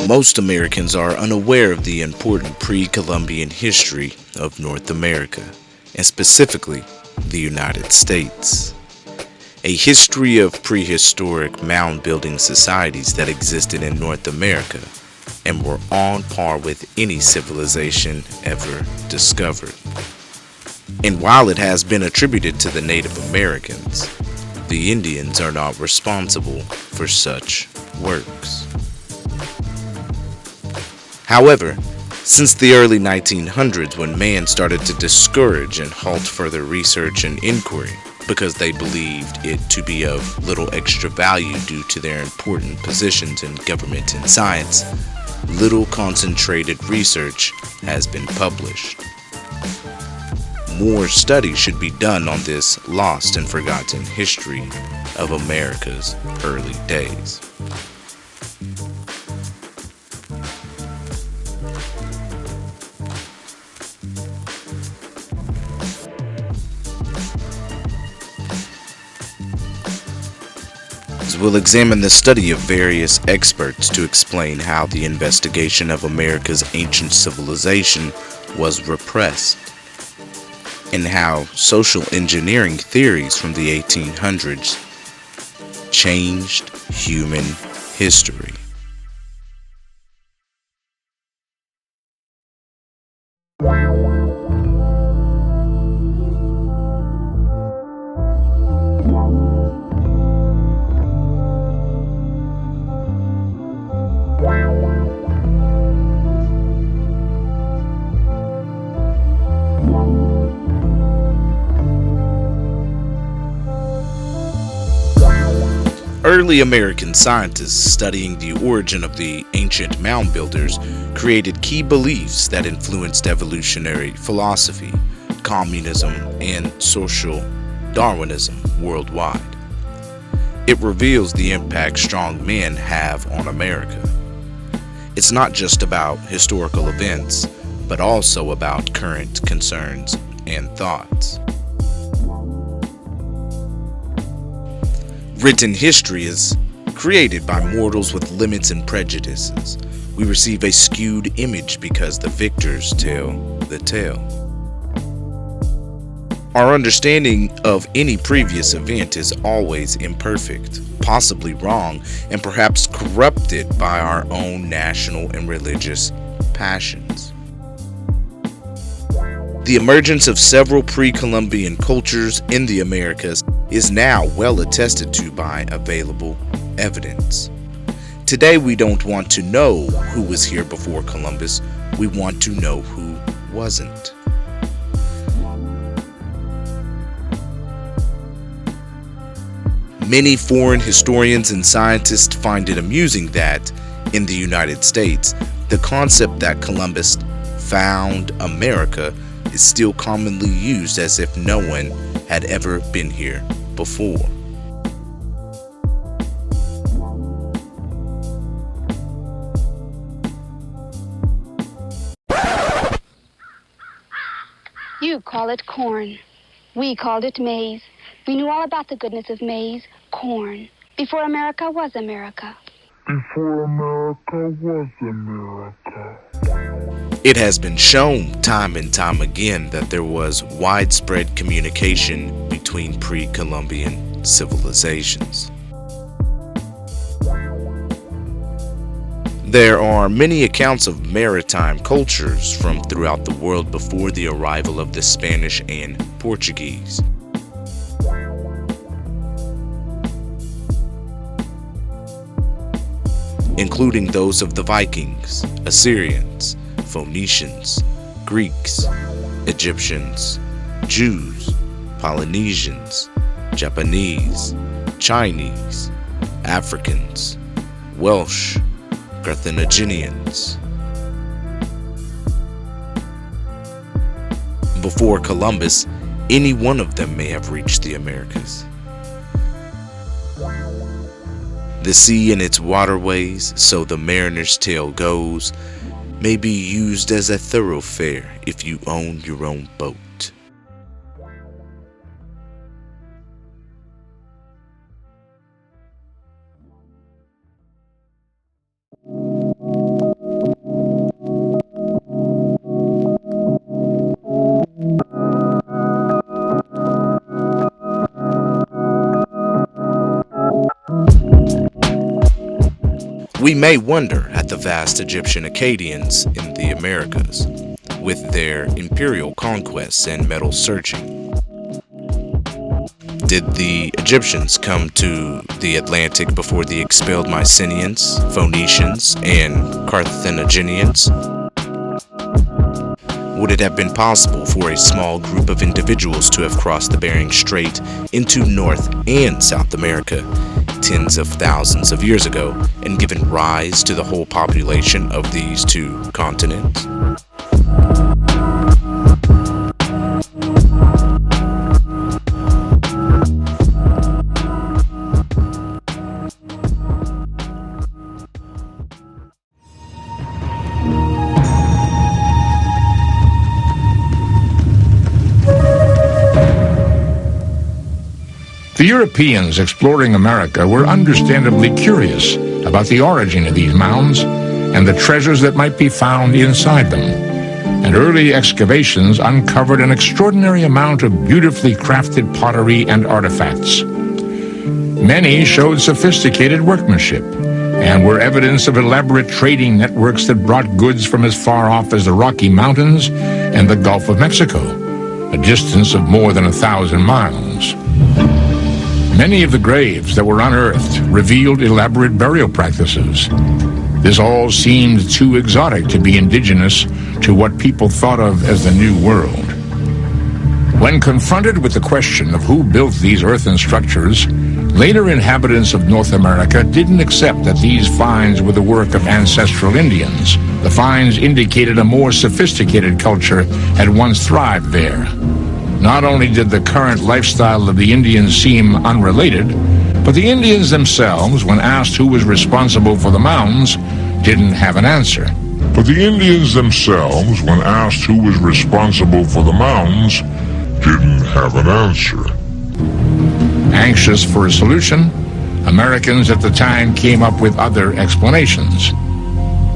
Most Americans are unaware of the important pre-Columbian history of North America, and specifically the United States. A history of prehistoric mound building societies that existed in North America and were on par with any civilization ever discovered. And while it has been attributed to the Native Americans, the Indians are not responsible for such works. However, since the early 1900s, when man started to discourage and halt further research and inquiry because they believed it to be of little extra value due to their important positions in government and science, little concentrated research has been published. More study should be done on this lost and forgotten history of America's early days. We'll examine the study of various experts to explain how the investigation of America's ancient civilization was repressed, and how social engineering theories from the 1800s changed human history. Early American scientists studying the origin of the ancient mound builders created key beliefs that influenced evolutionary philosophy, communism, and social Darwinism worldwide. It reveals the impact strong men have on America. It's not just about historical events, but also about current concerns and thoughts. Written history is created by mortals with limits and prejudices. We receive a skewed image because the victors tell the tale. Our understanding of any previous event is always imperfect, possibly wrong, and perhaps corrupted by our own national and religious passions. The emergence of several pre-Columbian cultures in the Americas is now well attested to by available evidence. Today we don't want to know who was here before Columbus, we want to know who wasn't. Many foreign historians and scientists find it amusing that, in the United States, the concept that Columbus found America is still commonly used as if no one had ever been here before. You call it corn. We called it maize. We knew all about the goodness of maize, corn, before America was America. Before America was America. It has been shown time and time again that there was widespread communication between pre-Columbian civilizations. There are many accounts of maritime cultures from throughout the world before the arrival of the Spanish and Portuguese. Including those of the Vikings, Assyrians, Phoenicians, Greeks, Egyptians, Jews, Polynesians, Japanese, Chinese, Africans, Welsh, Carthaginians. Before Columbus, any one of them may have reached the Americas. The sea and its waterways, so the mariner's tale goes, may be used as a thoroughfare if you own your own boat. We may wonder at the vast Egyptian Akkadians in the Americas, with their imperial conquests and metal searching. Did the Egyptians come to the Atlantic before the expelled Mycenaeans, Phoenicians, and Carthaginians? Would it have been possible for a small group of individuals to have crossed the Bering Strait into North and South America tens of thousands of years ago and given rise to the whole population of these two continents? The Europeans exploring America were understandably curious about the origin of these mounds and the treasures that might be found inside them. And early excavations uncovered an extraordinary amount of beautifully crafted pottery and artifacts. Many showed sophisticated workmanship and were evidence of elaborate trading networks that brought goods from as far off as the Rocky Mountains and the Gulf of Mexico, a distance of more than 1,000 miles. Many of the graves that were unearthed revealed elaborate burial practices. This all seemed too exotic to be indigenous to what people thought of as the New World. When confronted with the question of who built these earthen structures, later inhabitants of North America didn't accept that these finds were the work of ancestral Indians. The finds indicated a more sophisticated culture had once thrived there. Not only did the current lifestyle of the Indians seem unrelated, but the Indians themselves, when asked who was responsible for the mounds, didn't have an answer. But the Indians themselves, when asked who was responsible for the mounds, didn't have an answer. Anxious for a solution, Americans at the time came up with other explanations.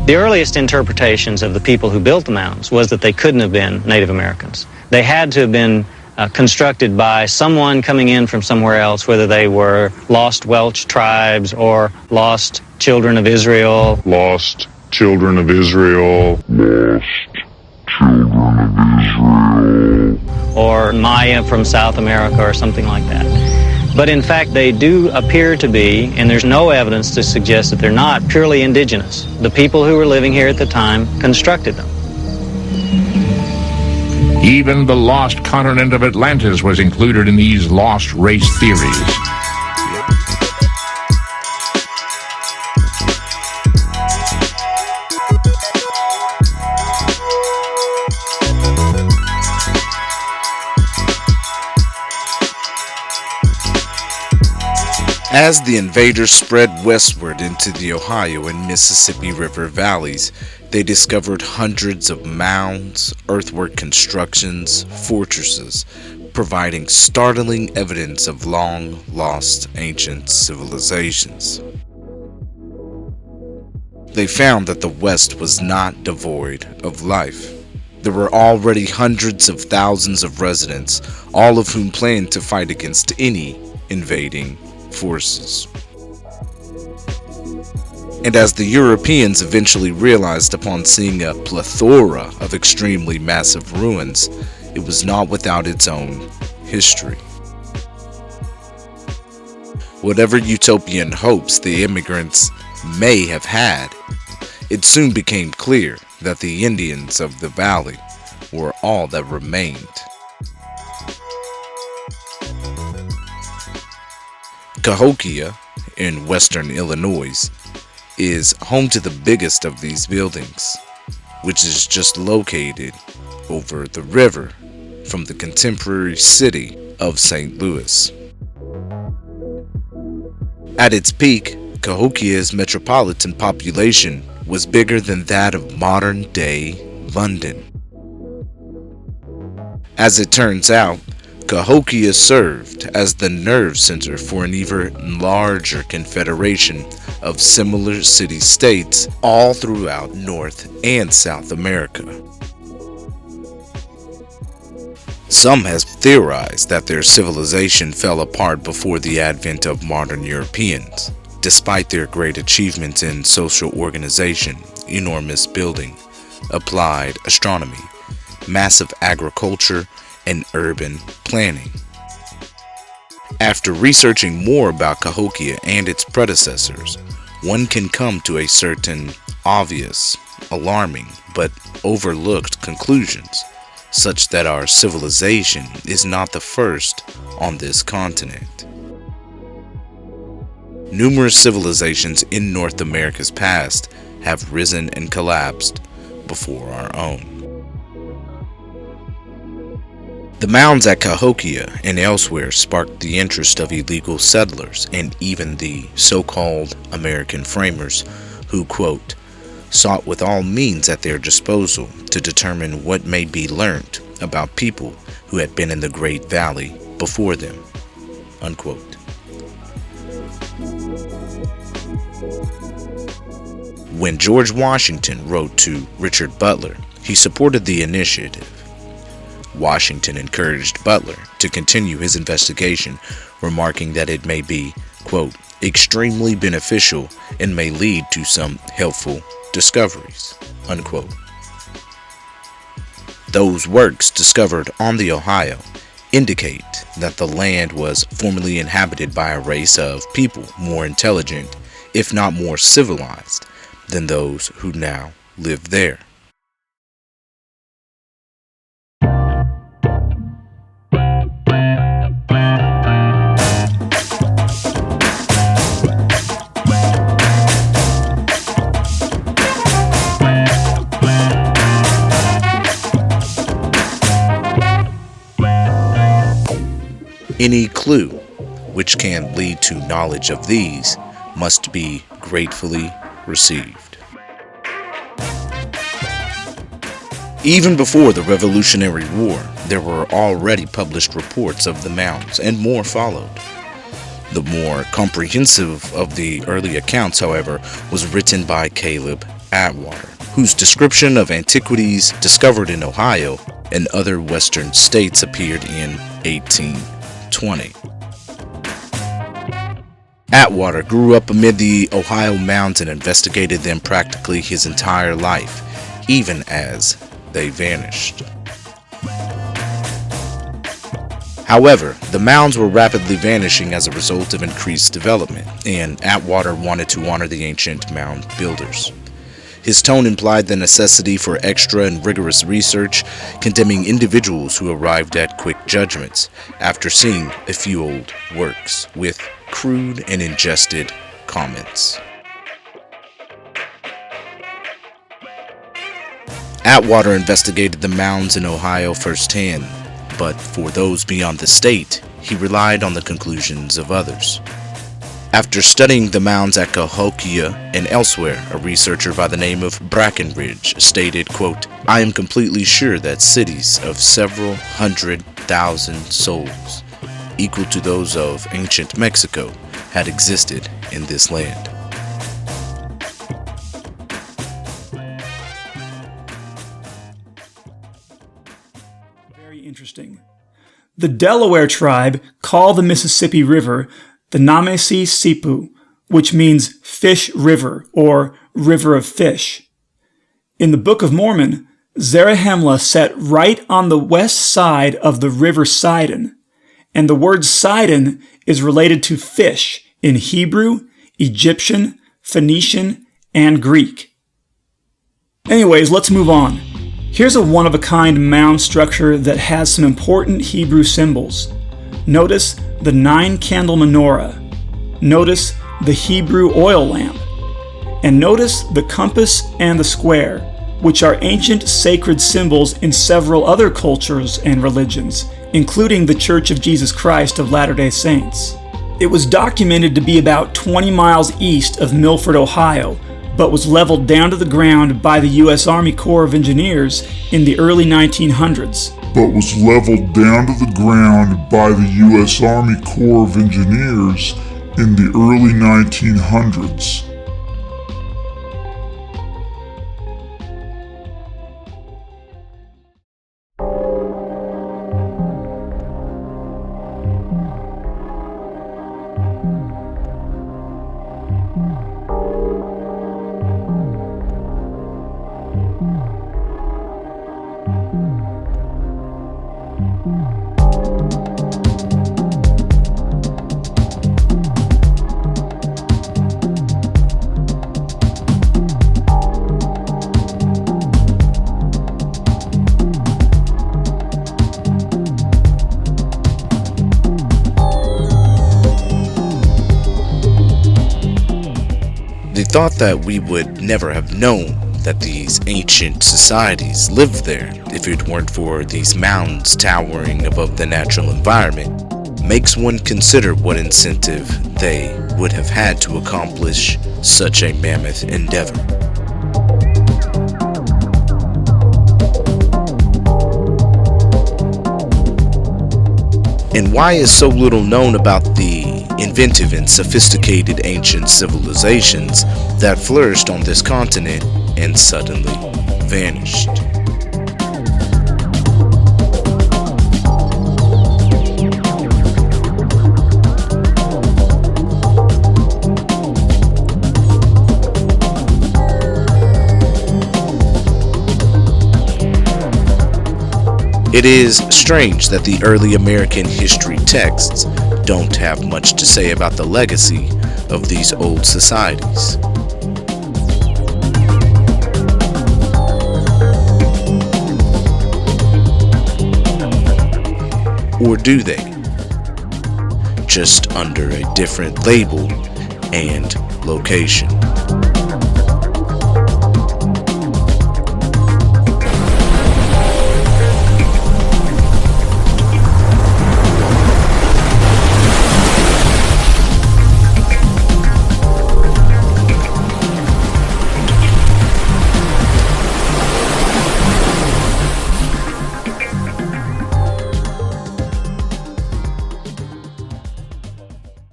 The earliest interpretations of the people who built the mounds was that they couldn't have been Native Americans. They had to have been constructed by someone coming in from somewhere else, whether they were lost Welsh tribes or lost children of Israel. Lost children of Israel. Lost children of Israel. Or Maya from South America or something like that. But in fact, they do appear to be, and there's no evidence to suggest that they're not purely indigenous. The people who were living here at the time constructed them. Even the lost continent of Atlantis was included in these lost race theories. As the invaders spread westward into the Ohio and Mississippi River valleys, they discovered hundreds of mounds, earthwork constructions, fortresses, providing startling evidence of long-lost ancient civilizations. They found that the West was not devoid of life. There were already hundreds of thousands of residents, all of whom planned to fight against any invading forces. And as the Europeans eventually realized upon seeing a plethora of extremely massive ruins, it was not without its own history. Whatever utopian hopes the immigrants may have had, it soon became clear that the Indians of the valley were all that remained. Cahokia, in western Illinois, is home to the biggest of these buildings, which is just located over the river from the contemporary city of St. Louis. At its peak, Cahokia's metropolitan population was bigger than that of modern-day London. As it turns out, Cahokia served as the nerve center for an even larger confederation of similar city-states all throughout North and South America. Some have theorized that their civilization fell apart before the advent of modern Europeans, despite their great achievements in social organization, enormous building, applied astronomy, massive agriculture, and urban planning. After researching more about Cahokia and its predecessors, one can come to a certain obvious, alarming, but overlooked conclusions, such that our civilization is not the first on this continent. Numerous civilizations in North America's past have risen and collapsed before our own. The mounds at Cahokia and elsewhere sparked the interest of illegal settlers and even the so-called American framers who, quote, sought with all means at their disposal to determine what may be learnt about people who had been in the Great Valley before them, unquote. When George Washington wrote to Richard Butler, he supported the initiative. Washington encouraged Butler to continue his investigation, remarking that it may be, quote, extremely beneficial and may lead to some helpful discoveries, unquote. Those works discovered on the Ohio indicate that the land was formerly inhabited by a race of people more intelligent, if not more civilized, than those who now live there. Any clue which can lead to knowledge of these must be gratefully received. Even before the Revolutionary War, there were already published reports of the mounds, and more followed. The more comprehensive of the early accounts, however, was written by Caleb Atwater, whose description of antiquities discovered in Ohio and other western states appeared in 1820. Atwater grew up amid the Ohio mounds and investigated them practically his entire life, even as they vanished. However, the mounds were rapidly vanishing as a result of increased development, and Atwater wanted to honor the ancient mound builders. His tone implied the necessity for extra and rigorous research, condemning individuals who arrived at quick judgments after seeing a few old works with crude and ingested comments. Atwater investigated the mounds in Ohio firsthand, but for those beyond the state, he relied on the conclusions of others. After studying the mounds at Cahokia and elsewhere, a researcher by the name of Brackenridge stated, quote, I am completely sure that cities of several 100,000 souls, equal to those of ancient Mexico, had existed in this land. Very interesting. The Delaware tribe call the Mississippi River the Namesi Sipu, which means fish river or river of fish. In the Book of Mormon, Zarahemla sat right on the west side of the river Sidon, and the word Sidon is related to fish in Hebrew, Egyptian, Phoenician, and Greek. Anyways, let's move on. Here's a one-of-a-kind mound structure that has some important Hebrew symbols. Notice the 9-candle menorah. Notice the Hebrew oil lamp. And notice the compass and the square, which are ancient sacred symbols in several other cultures and religions, including the Church of Jesus Christ of Latter-day Saints. It was documented to be about 20 miles east of Milford, Ohio, but was leveled down to the ground by the U.S. Army Corps of Engineers in the early 1900s. But was leveled down to the ground by the U.S. Army Corps of Engineers in the early 1900s. they thought that we would never have known that these ancient societies lived there if it weren't for these mounds towering above the natural environment, makes one consider what incentive they would have had to accomplish such a mammoth endeavor. And why is so little known about the inventive and sophisticated ancient civilizations that flourished on this continent and suddenly vanished? It is strange that the early American history texts don't have much to say about the legacy of these old societies. Or do they? Just under a different label and location.